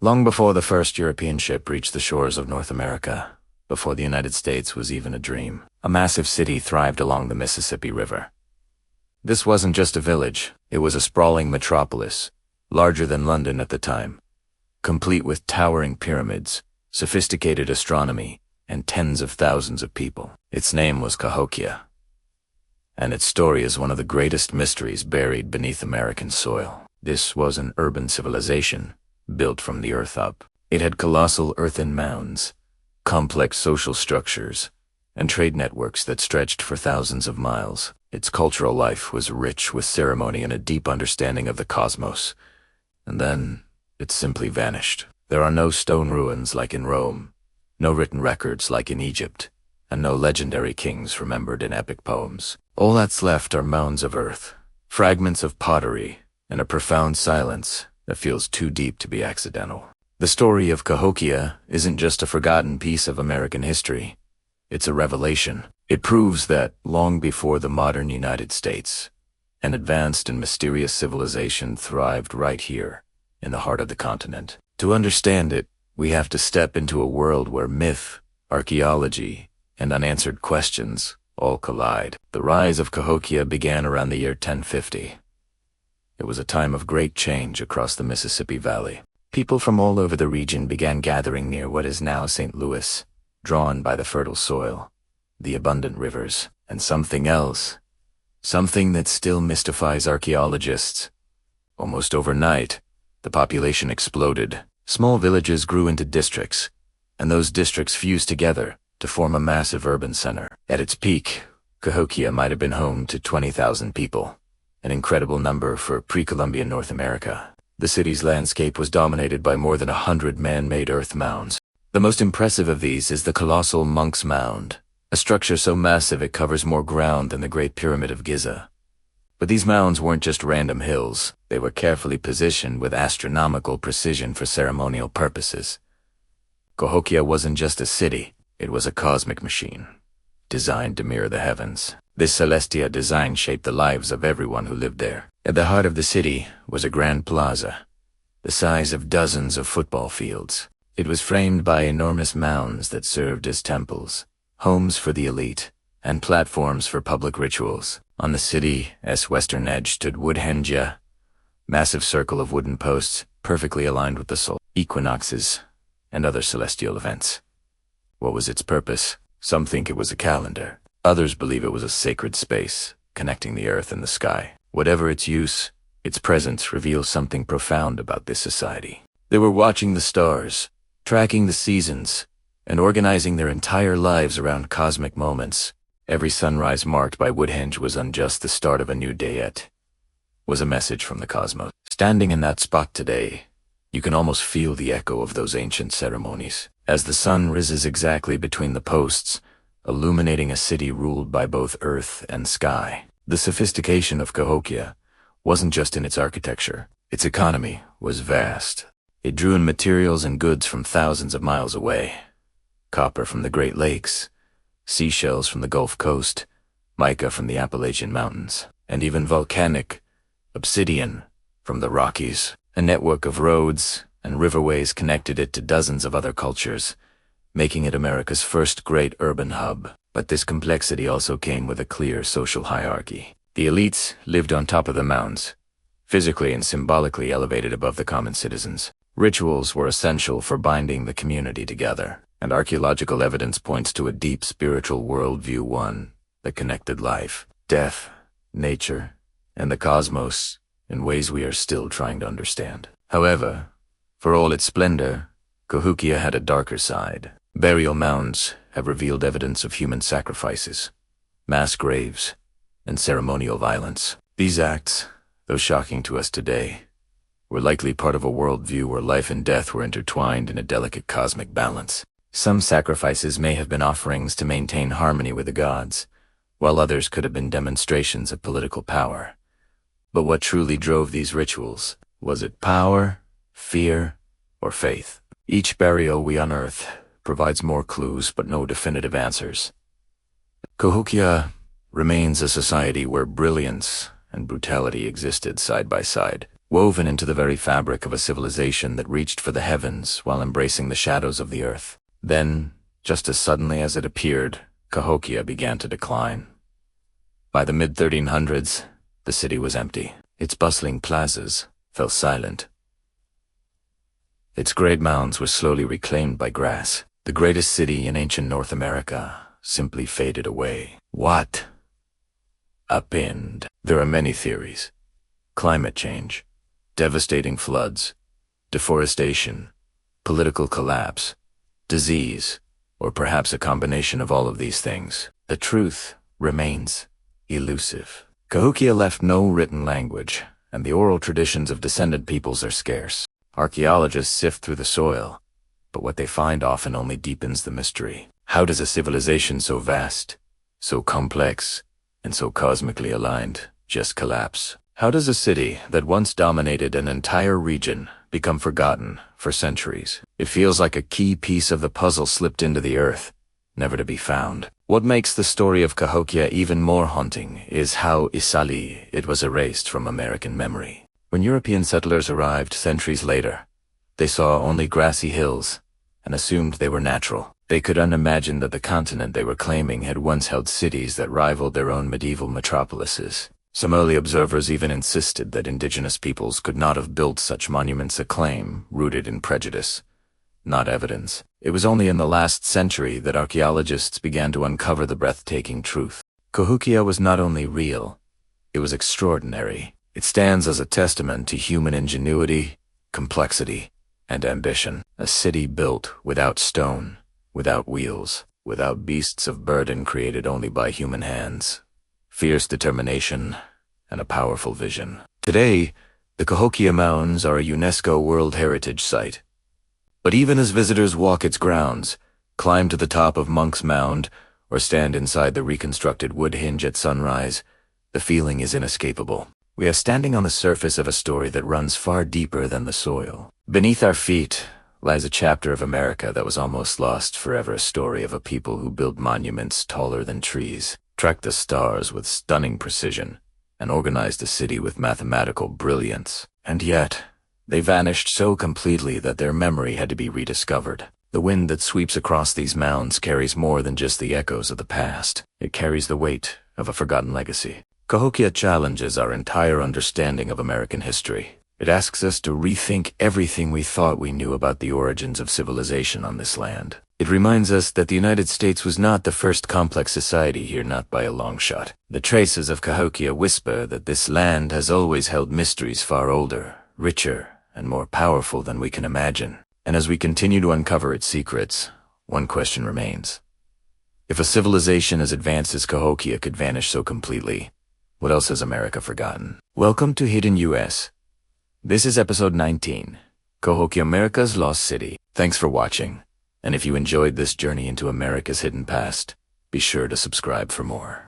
Long before the first European ship reached the shores of North America, before the United States was even a dream, a massive city thrived along the Mississippi River. This wasn't just a village, it was a sprawling metropolis, larger than London at the time, complete with towering pyramids, sophisticated astronomy, and tens of thousands of people. Its name was Cahokia, and its story is one of the greatest mysteries buried beneath American soil. This was an urban civilization, built from the earth up. It had colossal earthen mounds, complex social structures, and trade networks that stretched for thousands of miles. Its cultural life was rich with ceremony and a deep understanding of the cosmos. And then, it simply vanished. There are no stone ruins like in Rome, no written records like in Egypt, and no legendary kings remembered in epic poems. All that's left are mounds of earth, fragments of pottery, and a profound silence that feels too deep to be accidental. The story of Cahokia isn't just a forgotten piece of American history. It's a revelation. It proves that, long before the modern United States, an advanced and mysterious civilization thrived right here, in the heart of the continent. To understand it, we have to step into a world where myth, archaeology, and unanswered questions all collide. The rise of Cahokia began around the year 1050. It was a time of great change across the Mississippi Valley. People from all over the region began gathering near what is now St. Louis, drawn by the fertile soil, the abundant rivers, and something else. Something that still mystifies archaeologists. Almost overnight, the population exploded. Small villages grew into districts, and those districts fused together to form a massive urban center. At its peak, Cahokia might have been home to 20,000 people, an incredible number for pre-Columbian North America. The city's landscape was dominated by more than 100 man-made earth mounds. The most impressive of these is the colossal Monk's Mound, a structure so massive it covers more ground than the Great Pyramid of Giza. But these mounds weren't just random hills. They were carefully positioned with astronomical precision for ceremonial purposes. Cahokia wasn't just a city, it was a cosmic machine, designed to mirror the heavens. This celestial design shaped the lives of everyone who lived there. At the heart of the city was a grand plaza, the size of dozens of football fields. It was framed by enormous mounds that served as temples, homes for the elite, and platforms for public rituals. On the city's western edge stood Woodhenge, massive circle of wooden posts perfectly aligned with the solar equinoxes and other celestial events. What was its purpose? Some think it was a calendar. Others believe it was a sacred space, connecting the earth and the sky. Whatever its use, its presence reveals something profound about this society. They were watching the stars, tracking the seasons, and organizing their entire lives around cosmic moments. Every sunrise marked by Woodhenge wasn't just the start of a new day, it was a message from the cosmos. Standing in that spot today, you can almost feel the echo of those ancient ceremonies. As the sun rises exactly between the posts, illuminating a city ruled by both earth and sky. The sophistication of Cahokia wasn't just in its architecture. Its economy was vast. It drew in materials and goods from thousands of miles away. Copper from the Great Lakes, seashells from the Gulf Coast, mica from the Appalachian Mountains, and even volcanic obsidian from the Rockies. A network of roads and riverways connected it to dozens of other cultures, making it America's first great urban hub. But this complexity also came with a clear social hierarchy. The elites lived on top of the mounds, physically and symbolically elevated above the common citizens. Rituals were essential for binding the community together, and archaeological evidence points to a deep spiritual worldview, one that connected life, death, nature, and the cosmos in ways we are still trying to understand. However, for all its splendor, Cahokia had a darker side. Burial mounds have revealed evidence of human sacrifices, mass graves, and ceremonial violence. These acts, though shocking to us today, were likely part of a worldview where life and death were intertwined in a delicate cosmic balance. Some sacrifices may have been offerings to maintain harmony with the gods, while others could have been demonstrations of political power. But what truly drove these rituals? Was it power, fear, or faith? Each burial we unearth provides more clues but no definitive answers. Cahokia remains a society where brilliance and brutality existed side by side. woven into the very fabric of a civilization that reached for the heavens while embracing the shadows of the earth. Then, just as suddenly as it appeared, Cahokia began to decline. By the mid-1300s, the city was empty. Its bustling plazas fell silent. Its great mounds were slowly reclaimed by grass. The greatest city in ancient North America simply faded away. What happened? There are many theories. Climate change, devastating floods, deforestation, political collapse, disease, or perhaps a combination of all of these things. The truth remains elusive. Cahokia left no written language, and the oral traditions of descendant peoples are scarce. Archaeologists sift through the soil, but what they find often only deepens the mystery. How does a civilization so vast, so complex, and so cosmically aligned just collapse? How does a city that once dominated an entire region become forgotten for centuries? It feels like a key piece of the puzzle slipped into the earth, never to be found. What makes the story of Cahokia even more haunting is how easily it was erased from American memory. When European settlers arrived centuries later, they saw only grassy hills and assumed they were natural. They could imagine that the continent they were claiming had once held cities that rivaled their own medieval metropolises. Some early observers even insisted that indigenous peoples could not have built such monuments, a claim rooted in prejudice, not evidence. It was only in the last century that archaeologists began to uncover the breathtaking truth. Cahokia was not only real, it was extraordinary. It stands as a testament to human ingenuity, complexity, and ambition. A city built without stone, without wheels, without beasts of burden created only by human hands. Fierce determination, and a powerful vision. Today, the Cahokia Mountains are a UNESCO World Heritage Site. But even as visitors walk its grounds, climb to the top of Monk's Mound, or stand inside the reconstructed wood hinge at sunrise, the feeling is inescapable. We are standing on the surface of a story that runs far deeper than the soil. Beneath our feet lies a chapter of America that was almost lost forever, a story of a people who built monuments taller than trees, tracked the stars with stunning precision, and organized a city with mathematical brilliance. And yet, they vanished so completely that their memory had to be rediscovered. The wind that sweeps across these mounds carries more than just the echoes of the past. It carries the weight of a forgotten legacy. Cahokia challenges our entire understanding of American history. It asks us to rethink everything we thought we knew about the origins of civilization on this land. It reminds us that the United States was not the first complex society here, not by a long shot. The traces of Cahokia whisper that this land has always held mysteries far older, richer, and more powerful than we can imagine. And as we continue to uncover its secrets, one question remains. If a civilization as advanced as Cahokia could vanish so completely, what else has America forgotten? Welcome to Hidden US. This is episode 19, Cahokia, America's Lost City. Thanks for watching, and if you enjoyed this journey into America's hidden past, be sure to subscribe for more.